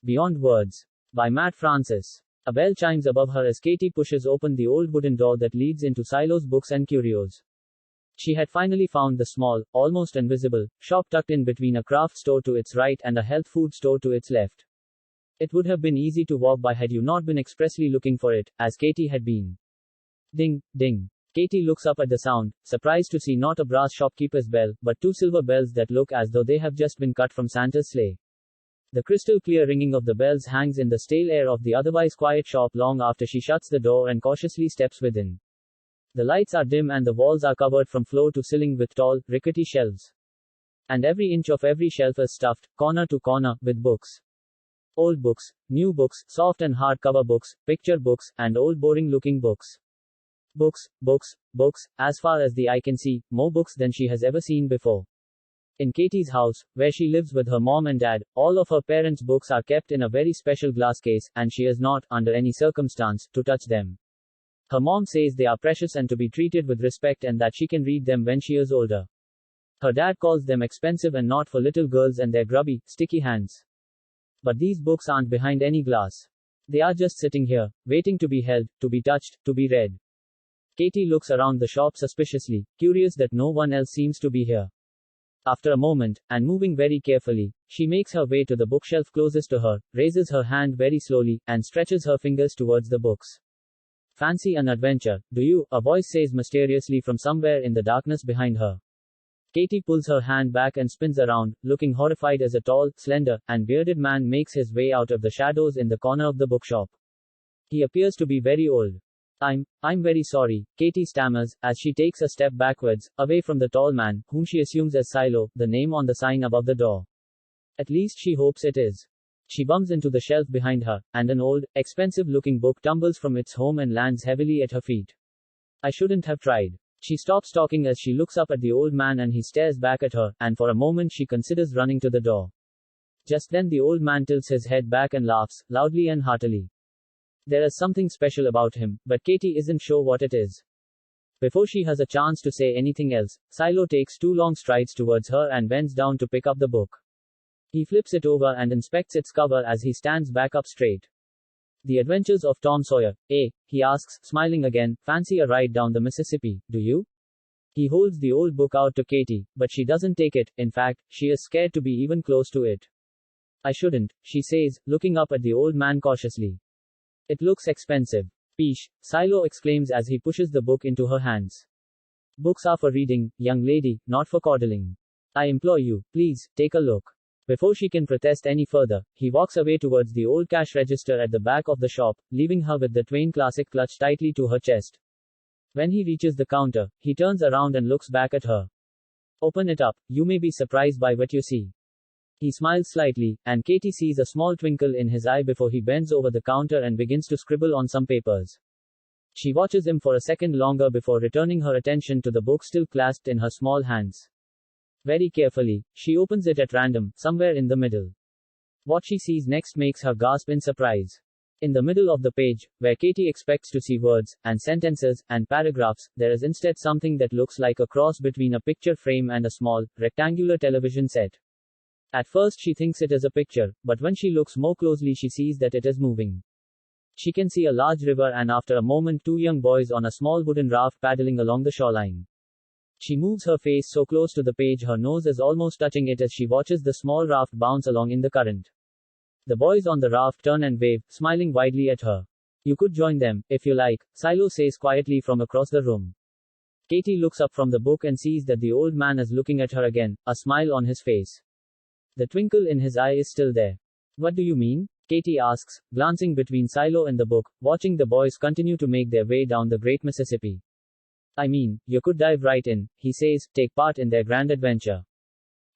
Beyond Words. By Matt Francis. A bell chimes above her as Katie pushes open the old wooden door that leads into Silo's Books and Curios. She had finally found the small, almost invisible, shop tucked in between a craft store to its right and a health food store to its left. It would have been easy to walk by had you not been expressly looking for it, as Katie had been. Ding, ding. Katie looks up at the sound, surprised to see not a brass shopkeeper's bell, but two silver bells that look as though they have just been cut from Santa's sleigh. The crystal clear ringing of the bells hangs in the stale air of the otherwise quiet shop long after she shuts the door and cautiously steps within. The lights are dim and the walls are covered from floor to ceiling with tall, rickety shelves. And every inch of every shelf is stuffed, corner to corner, with books. Old books, new books, soft and hardcover books, picture books, and old boring-looking books. Books, books, books, as far as the eye can see, more books than she has ever seen before. In Katie's house, where she lives with her mom and dad, all of her parents' books are kept in a very special glass case, and she is not, under any circumstance, to touch them. Her mom says they are precious and to be treated with respect and that she can read them when she is older. Her dad calls them expensive and not for little girls and their grubby, sticky hands. But these books aren't behind any glass. They are just sitting here, waiting to be held, to be touched, to be read. Katie looks around the shop suspiciously, curious that no one else seems to be here. After a moment, and moving very carefully, she makes her way to the bookshelf closest to her, raises her hand very slowly, and stretches her fingers towards the books. Fancy an adventure, do you? A voice says mysteriously from somewhere in the darkness behind her. Katie pulls her hand back and spins around, looking horrified as a tall, slender, and bearded man makes his way out of the shadows in the corner of the bookshop. He appears to be very old. I'm very sorry, Katie stammers, as she takes a step backwards, away from the tall man, whom she assumes as Silo, the name on the sign above the door. At least she hopes it is. She bumps into the shelf behind her, and an old, expensive-looking book tumbles from its home and lands heavily at her feet. I shouldn't have tried. She stops talking as she looks up at the old man and he stares back at her, and for a moment she considers running to the door. Just then the old man tilts his head back and laughs, loudly and heartily. There is something special about him, but Katie isn't sure what it is. Before she has a chance to say anything else, Silo takes 2 long strides towards her and bends down to pick up the book. He flips it over and inspects its cover as he stands back up straight. The Adventures of Tom Sawyer, eh? He asks, smiling again. Fancy a ride down the Mississippi, do you? He holds the old book out to Katie, but she doesn't take it. In fact, she is scared to be even close to it. I shouldn't, she says, looking up at the old man cautiously. It looks expensive. Peesh, Silo exclaims as he pushes the book into her hands. Books are for reading, young lady, not for coddling. I implore you, please, take a look. Before she can protest any further, he walks away towards the old cash register at the back of the shop, leaving her with the Twain Classic clutched tightly to her chest. When he reaches the counter, he turns around and looks back at her. Open it up, you may be surprised by what you see. He smiles slightly, and Katie sees a small twinkle in his eye before he bends over the counter and begins to scribble on some papers. She watches him for a second longer before returning her attention to the book still clasped in her small hands. Very carefully, she opens it at random, somewhere in the middle. What she sees next makes her gasp in surprise. In the middle of the page, where Katie expects to see words, and sentences, and paragraphs, there is instead something that looks like a cross between a picture frame and a small, rectangular television set. At first she thinks it is a picture, but when she looks more closely she sees that it is moving. She can see a large river and after a moment 2 young boys on a small wooden raft paddling along the shoreline. She moves her face so close to the page her nose is almost touching it as she watches the small raft bounce along in the current. The boys on the raft turn and wave, smiling widely at her. You could join them, if you like, Silo says quietly from across the room. Katie looks up from the book and sees that the old man is looking at her again, a smile on his face. The twinkle in his eye is still there. What do you mean? Katie asks, glancing between Silo and the book, watching the boys continue to make their way down the Great Mississippi. I mean, you could dive right in, he says, take part in their grand adventure.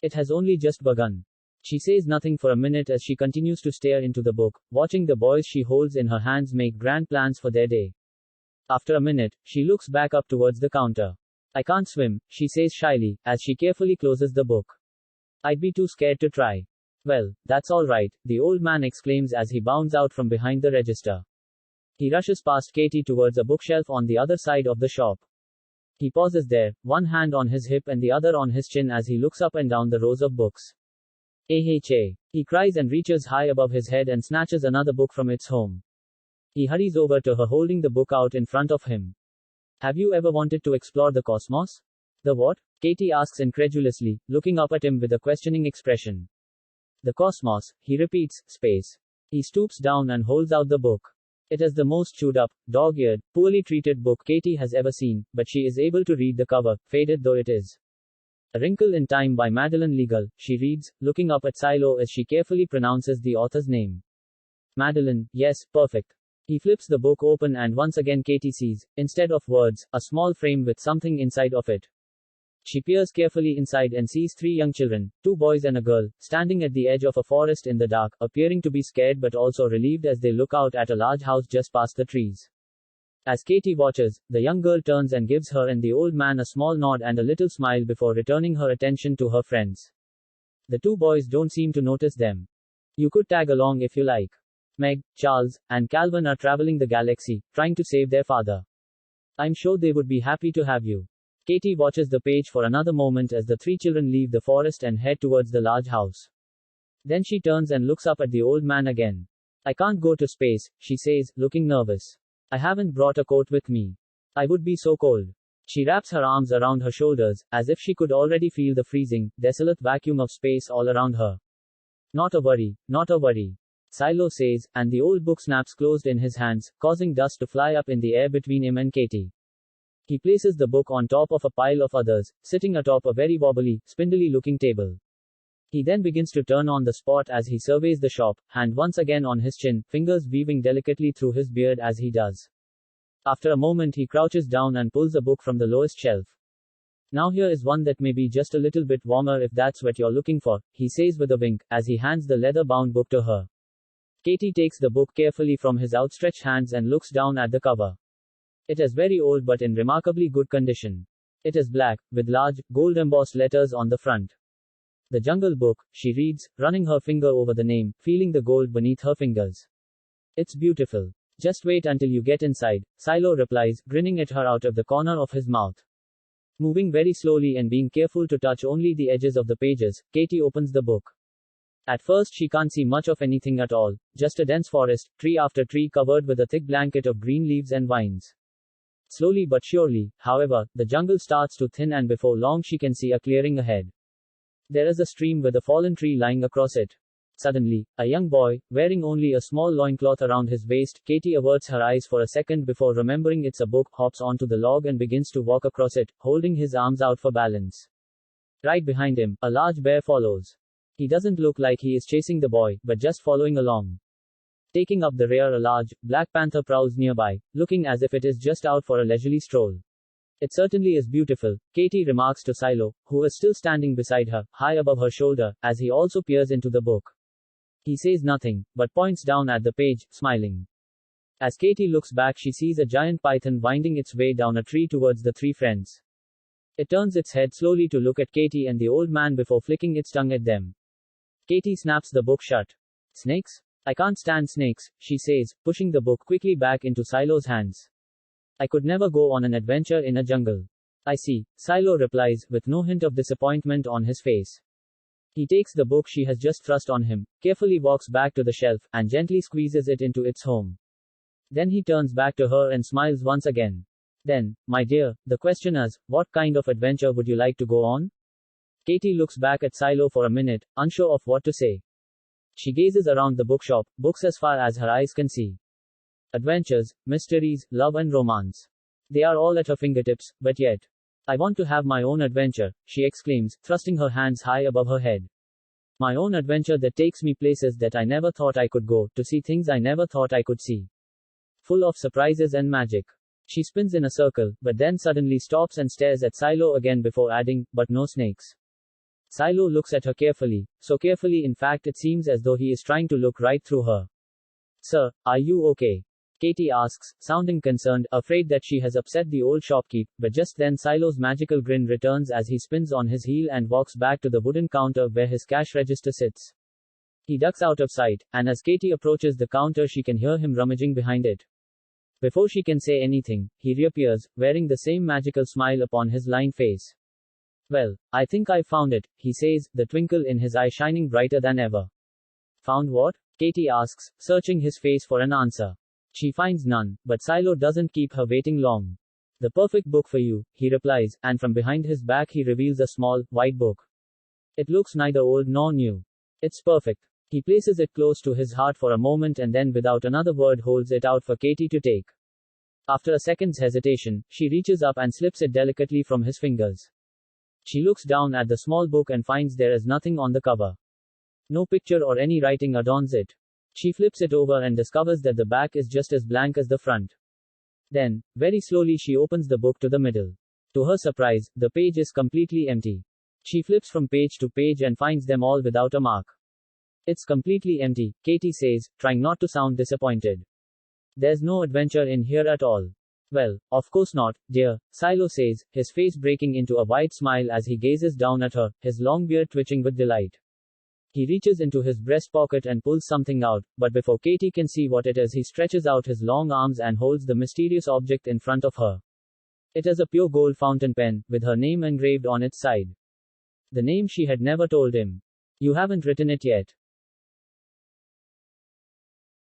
It has only just begun. She says nothing for a minute as she continues to stare into the book, watching the boys she holds in her hands make grand plans for their day. After a minute, she looks back up towards the counter. I can't swim, she says shyly, as she carefully closes the book. I'd be too scared to try. Well, that's all right, the old man exclaims as he bounds out from behind the register. He rushes past Katie towards a bookshelf on the other side of the shop. He pauses there, one hand on his hip and the other on his chin as he looks up and down the rows of books. AHA. He cries and reaches high above his head and snatches another book from its home. He hurries over to her holding the book out in front of him. Have you ever wanted to explore the cosmos? The what? Katie asks incredulously, looking up at him with a questioning expression. The cosmos, he repeats, space. He stoops down and holds out the book. It is the most chewed up, dog-eared, poorly treated book Katie has ever seen, but she is able to read the cover, faded though it is. A Wrinkle in Time by Madeleine L'Engle, she reads, looking up at Silo as she carefully pronounces the author's name. Madeleine, yes, perfect. He flips the book open and once again Katie sees, instead of words, a small frame with something inside of it. She peers carefully inside and sees 3 young children, 2 boys and a girl, standing at the edge of a forest in the dark, appearing to be scared but also relieved as they look out at a large house just past the trees. As Katie watches, the young girl turns and gives her and the old man a small nod and a little smile before returning her attention to her friends. The 2 boys don't seem to notice them. You could tag along if you like. Meg, Charles, and Calvin are traveling the galaxy, trying to save their father. I'm sure they would be happy to have you. Katie watches the page for another moment as the 3 children leave the forest and head towards the large house. Then she turns and looks up at the old man again. I can't go to space, she says, looking nervous. I haven't brought a coat with me. I would be so cold. She wraps her arms around her shoulders, as if she could already feel the freezing, desolate vacuum of space all around her. Not a worry, not a worry. Silo says, and the old book snaps closed in his hands, causing dust to fly up in the air between him and Katie. He places the book on top of a pile of others, sitting atop a very wobbly, spindly-looking table. He then begins to turn on the spot as he surveys the shop, hand once again on his chin, fingers weaving delicately through his beard as he does. After a moment he crouches down and pulls a book from the lowest shelf. Now here is one that may be just a little bit warmer if that's what you're looking for, he says with a wink, as he hands the leather-bound book to her. Katie takes the book carefully from his outstretched hands and looks down at the cover. It is very old but in remarkably good condition. It is black, with large, gold-embossed letters on the front. The Jungle Book, she reads, running her finger over the name, feeling the gold beneath her fingers. It's beautiful. Just wait until you get inside, Silo replies, grinning at her out of the corner of his mouth. Moving very slowly and being careful to touch only the edges of the pages, Katie opens the book. At first she can't see much of anything at all, just a dense forest, tree after tree covered with a thick blanket of green leaves and vines. Slowly but surely, however, the jungle starts to thin and before long she can see a clearing ahead. There is a stream with a fallen tree lying across it. Suddenly, a young boy, wearing only a small loincloth around his waist, Katie averts her eyes for a second before remembering it's a book, hops onto the log and begins to walk across it, holding his arms out for balance. Right behind him, a large bear follows. He doesn't look like he is chasing the boy, but just following along. Taking up the rear, a large, black panther prowls nearby, looking as if it is just out for a leisurely stroll. It certainly is beautiful, Katie remarks to Silo, who is still standing beside her, high above her shoulder, as he also peers into the book. He says nothing, but points down at the page, smiling. As Katie looks back, she sees a giant python winding its way down a tree towards the 3 friends. It turns its head slowly to look at Katie and the old man before flicking its tongue at them. Katie snaps the book shut. Snakes? I can't stand snakes, she says, pushing the book quickly back into Silo's hands. I could never go on an adventure in a jungle. I see, Silo replies, with no hint of disappointment on his face. He takes the book she has just thrust on him, carefully walks back to the shelf, and gently squeezes it into its home. Then he turns back to her and smiles once again. Then, my dear, the question is, what kind of adventure would you like to go on? Katie looks back at Silo for a minute, unsure of what to say. She gazes around the bookshop, books as far as her eyes can see. Adventures, mysteries, love and romance. They are all at her fingertips, but yet. I want to have my own adventure, she exclaims, thrusting her hands high above her head. My own adventure that takes me places that I never thought I could go, to see things I never thought I could see. Full of surprises and magic. She spins in a circle, but then suddenly stops and stares at Silo again before adding, but no snakes. Silo looks at her carefully, so carefully in fact it seems as though he is trying to look right through her. Sir, are you okay? Katie asks, sounding concerned, afraid that she has upset the old shopkeep, but just then Silo's magical grin returns as he spins on his heel and walks back to the wooden counter where his cash register sits. He ducks out of sight, and as Katie approaches the counter she can hear him rummaging behind it. Before she can say anything, he reappears, wearing the same magical smile upon his lined face. Well, I think I found it, he says, the twinkle in his eye shining brighter than ever. Found what? Katie asks, searching his face for an answer. She finds none, but Silo doesn't keep her waiting long. The perfect book for you, he replies, and from behind his back he reveals a small, white book. It looks neither old nor new. It's perfect. He places it close to his heart for a moment and then without another word holds it out for Katie to take. After a second's hesitation, she reaches up and slips it delicately from his fingers. She looks down at the small book and finds there is nothing on the cover. No picture or any writing adorns it. She flips it over and discovers that the back is just as blank as the front. Then, very slowly she opens the book to the middle. To her surprise, the page is completely empty. She flips from page to page and finds them all without a mark. It's completely empty, Katie says, trying not to sound disappointed. There's no adventure in here at all. Well, of course not, dear, Silo says, his face breaking into a wide smile as he gazes down at her, his long beard twitching with delight. He reaches into his breast pocket and pulls something out, but before Katie can see what it is, he stretches out his long arms and holds the mysterious object in front of her. It is a pure gold fountain pen, with her name engraved on its side. The name she had never told him. You haven't written it yet.